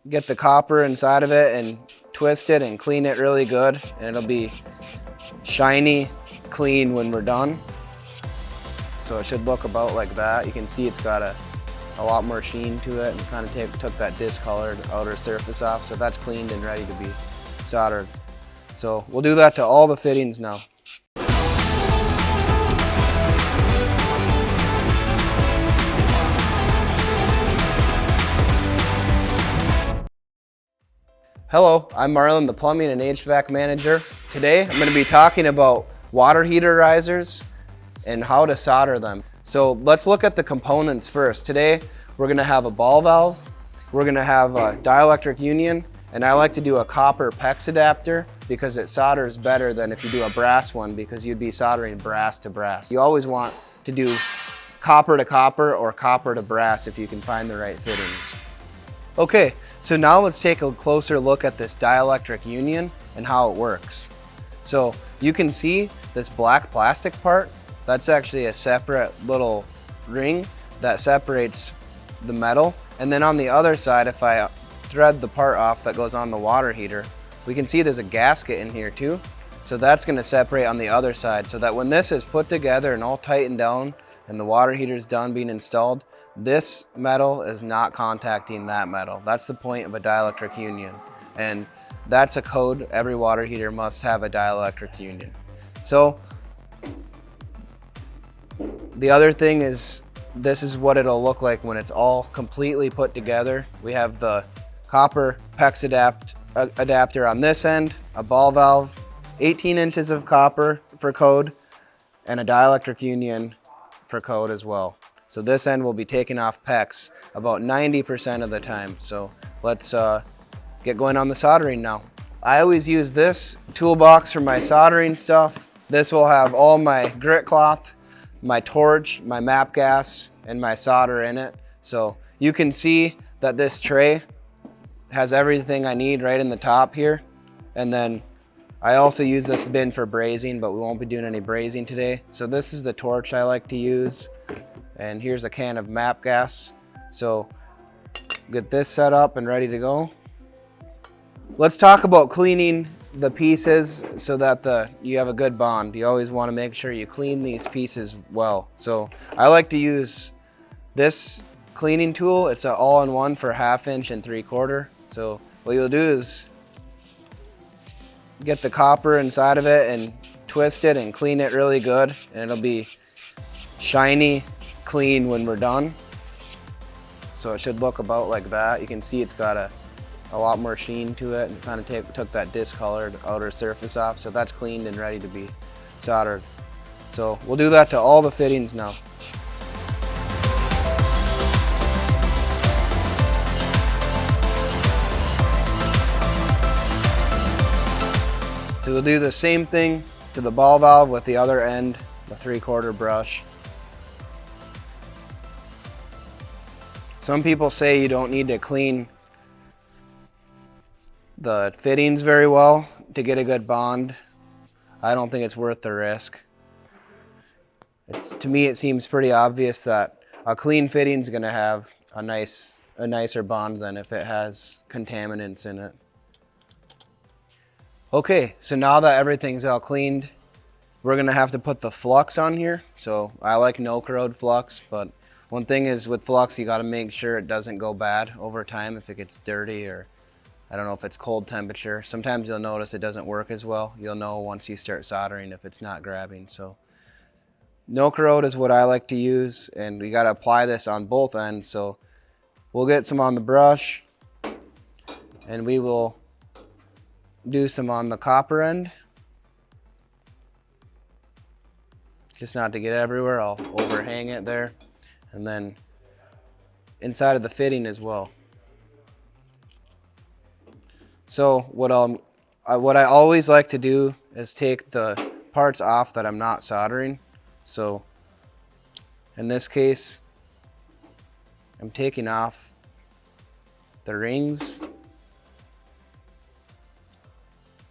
get the copper inside of it and twist it and clean it really good, and it'll be shiny, clean when we're done. So it should look about like that. You can see it's got a lot more sheen to it and kind of took that discolored outer surface off. So that's cleaned and ready to be soldered. So we'll do that to all the fittings now. Hello, I'm Marlin, the Plumbing and HVAC Manager. Today I'm going to be talking about water heater risers and how to solder them. So let's look at the components first. Today we're going to have a ball valve, we're going to have a Dielectric Union, and I like to do a copper PEX adapter because it solders better than if you do a brass one, because you'd be soldering brass to brass. You always want to do copper to copper or copper to brass if you can find the right fittings. Okay. So now let's take a closer look at this Dielectric Union and how it works. So you can see this black plastic part, that's actually a separate little ring that separates the metal. And then on the other side, if I thread the part off that goes on the water heater, we can see there's a gasket in here too. So that's going to separate on the other side, so that when this is put together and all tightened down and the water heater is done being installed, this metal is not contacting that metal. That's the point of a Dielectric Union. And that's a code. Every water heater must have a Dielectric Union. So the other thing is, this is what it'll look like when it's all completely put together. We have the copper PEX adapter on this end, a ball valve, 18 inches of copper for code, and a Dielectric Union for code as well. So this end will be taking off PEX about 90% of the time. So let's get going on the soldering now. I always use this toolbox for my soldering stuff. This will have all my grit cloth, my torch, my MAP gas, and my solder in it. So you can see that this tray has everything I need right in the top here. And then I also use this bin for brazing, but we won't be doing any brazing today. So this is the torch I like to use. And here's a can of MAP gas. So get this set up and ready to go. Let's talk about cleaning the pieces so that you have a good bond. You always want to make sure you clean these pieces well. So I like to use this cleaning tool. It's an all-in-one for 1/2 inch and 3/4. So what you'll do is get the copper inside of it and twist it and clean it really good, and it'll be shiny, clean when we're done. So it should look about like that. You can see it's got a lot more sheen to it and kind of took that discolored outer surface off. So that's cleaned and ready to be soldered. So we'll do that to all the fittings now. So we'll do the same thing to the ball valve with the other end, the 3/4 brush. Some people say you don't need to clean the fittings very well to get a good bond. I don't think it's worth the risk. To me, it seems pretty obvious that a clean fitting is going to have a nicer bond than if it has contaminants in it. Okay, so now that everything's all cleaned, we're going to have to put the flux on here. So I like no corrode flux, but one thing is with flux, you got to make sure it doesn't go bad over time if it gets dirty, or I don't know if it's cold temperature. Sometimes you'll notice it doesn't work as well. You'll know once you start soldering if it's not grabbing. So no corrode is what I like to use, and we got to apply this on both ends. So we'll get some on the brush, and we will do some on the copper end. Just not to get everywhere, I'll overhang it there. And then inside of the fitting as well. So what I always like to do is take the parts off that I'm not soldering. So in this case, I'm taking off the rings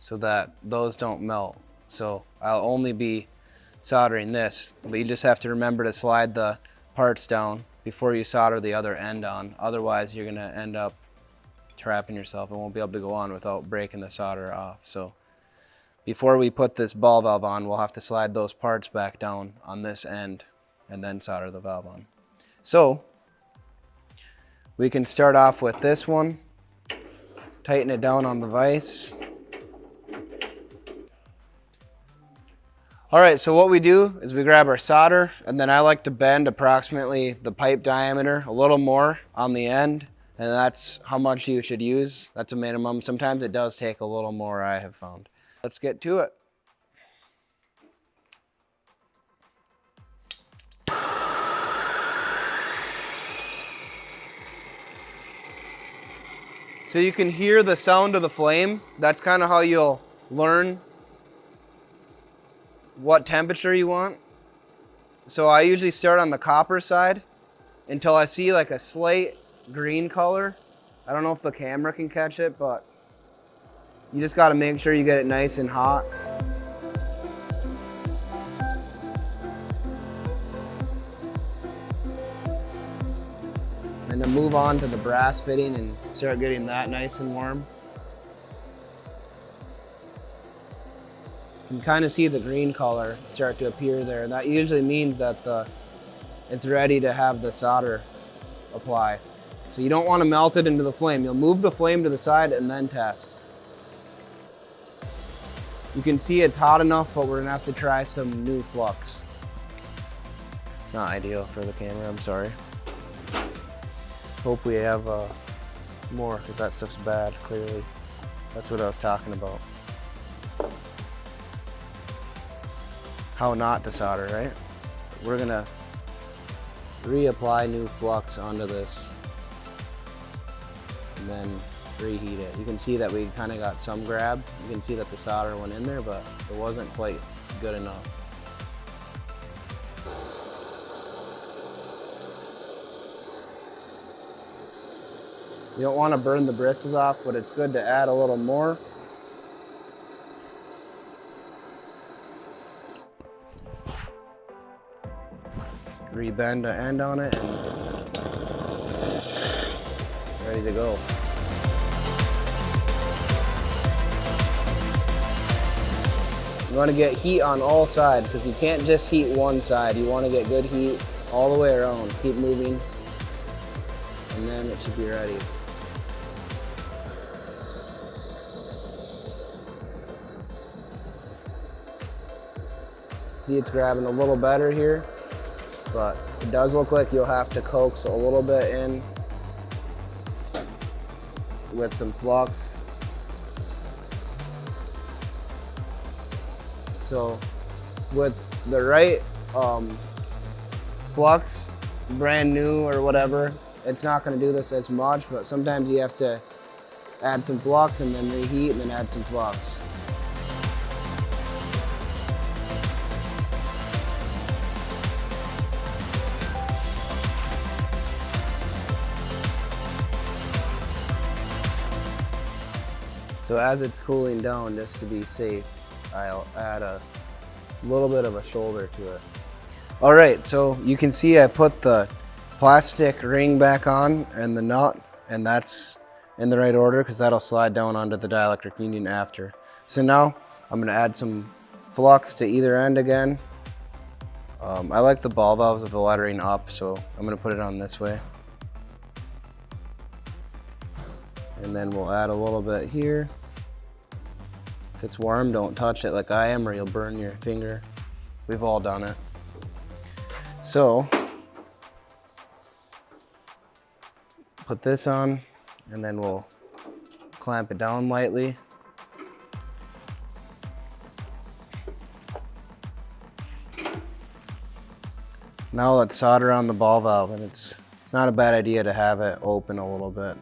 so that those don't melt. So I'll only be soldering this, but you just have to remember to slide the parts down before you solder the other end on. Otherwise, you're gonna end up trapping yourself and won't be able to go on without breaking the solder off. So before we put this ball valve on, we'll have to slide those parts back down on this end and then solder the valve on. So we can start off with this one, tighten it down on the vise. All right, so what we do is we grab our solder, and then I like to bend approximately the pipe diameter a little more on the end, and that's how much you should use. That's a minimum. Sometimes it does take a little more, I have found. Let's get to it. So you can hear the sound of the flame. That's kind of how you'll learn what temperature you want. So I usually start on the copper side until I see like a slight green color. I don't know if the camera can catch it, but you just got to make sure you get it nice and hot. And then move on to the brass fitting and start getting that nice and warm. You can kind of see the green color start to appear there. And that usually means that it's ready to have the solder apply. So you don't want to melt it into the flame. You'll move the flame to the side and then test. You can see it's hot enough, but we're gonna have to try some new flux. It's not ideal for the camera, I'm sorry. Hope we have more, because that stuff's bad, clearly. That's what I was talking about. How not to solder, right? We're gonna reapply new flux onto this and then reheat it. You can see that we kind of got some grab. You can see that the solder went in there, but it wasn't quite good enough. You don't want to burn the bristles off, but it's good to add a little more. Rebend the end on it and ready to go. You want to get heat on all sides because you can't just heat one side. You want to get good heat all the way around. Keep moving and then it should be ready. See, it's grabbing a little better here, but it does look like you'll have to coax a little bit in with some flux. So with the right flux, brand new or whatever, it's not going to do this as much, but sometimes you have to add some flux and then reheat and then add some flux. So as it's cooling down, just to be safe, I'll add a little bit of a shoulder to it. All right, so you can see I put the plastic ring back on and the nut, and that's in the right order because that'll slide down onto the dielectric union after. So now I'm gonna add some flux to either end again. I like the ball valves with the lettering up, so I'm gonna put it on this way. And then we'll add a little bit here. If it's warm, don't touch it like I am or you'll burn your finger. We've all done it. So, put this on and then we'll clamp it down lightly. Now let's solder on the ball valve, and it's not a bad idea to have it open a little bit.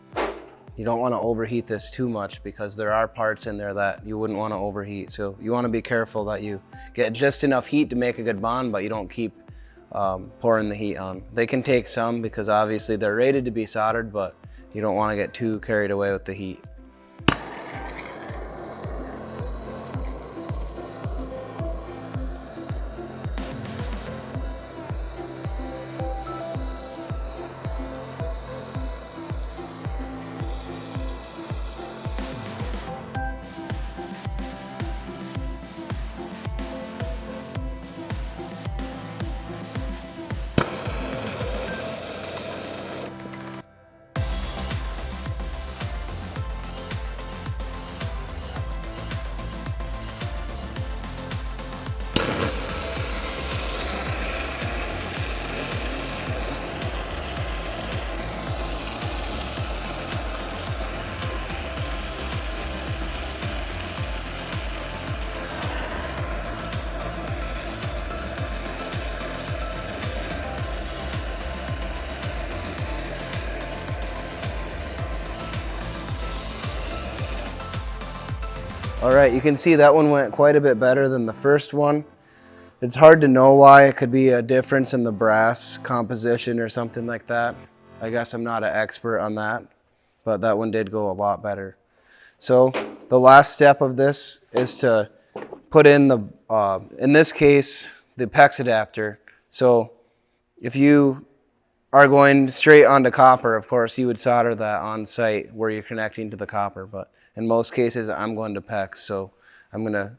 You don't want to overheat this too much because there are parts in there that you wouldn't want to overheat. So you want to be careful that you get just enough heat to make a good bond, but you don't keep pouring the heat on. They can take some because obviously they're rated to be soldered, but you don't want to get too carried away with the heat. All right, you can see that one went quite a bit better than the first one. It's hard to know why. It could be a difference in the brass composition or something like that. I guess I'm not an expert on that, but that one did go a lot better. So the last step of this is to put in the, in this case, the PEX adapter. So if you are going straight onto copper, of course, you would solder that on site where you're connecting to the copper. But in most cases, I'm going to PEX. So I'm going to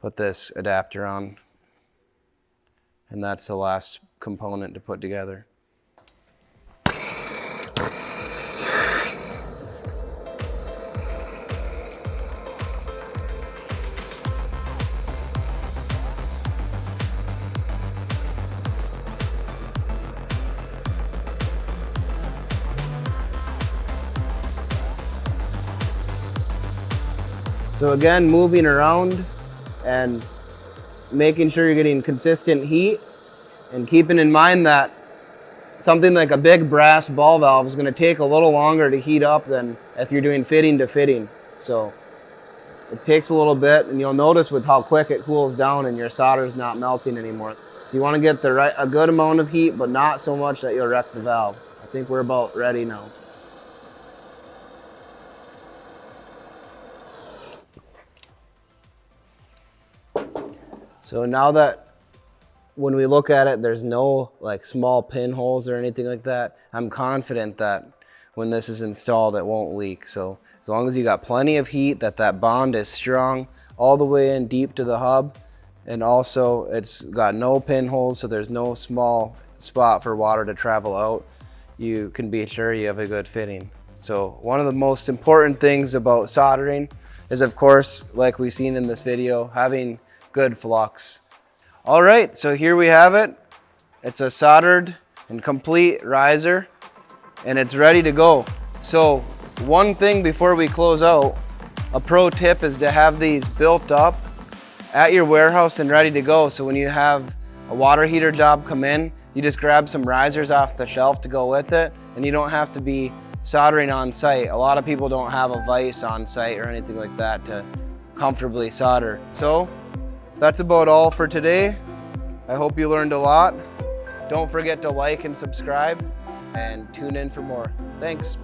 put this adapter on. And that's the last component to put together. So again, moving around and making sure you're getting consistent heat, and keeping in mind that something like a big brass ball valve is going to take a little longer to heat up than if you're doing fitting to fitting. So it takes a little bit, and you'll notice with how quick it cools down and your solder is not melting anymore. So you want to get a good amount of heat, but not so much that you'll wreck the valve. I think we're about ready now. So now that when we look at it, there's no like small pinholes or anything like that, I'm confident that when this is installed, it won't leak. So as long as you got plenty of heat, that bond is strong all the way in deep to the hub, and also it's got no pinholes, so there's no small spot for water to travel out, you can be sure you have a good fitting. So one of the most important things about soldering is, of course, like we've seen in this video, having good flux. All right, so here we have it. It's a soldered and complete riser, and it's ready to go. So one thing before we close out, a pro tip is to have these built up at your warehouse and ready to go. So when you have a water heater job come in, you just grab some risers off the shelf to go with it, and you don't have to be soldering on site. A lot of people don't have a vise on site or anything like that to comfortably solder. So that's about all for today. I hope you learned a lot. Don't forget to like and subscribe, and tune in for more. Thanks.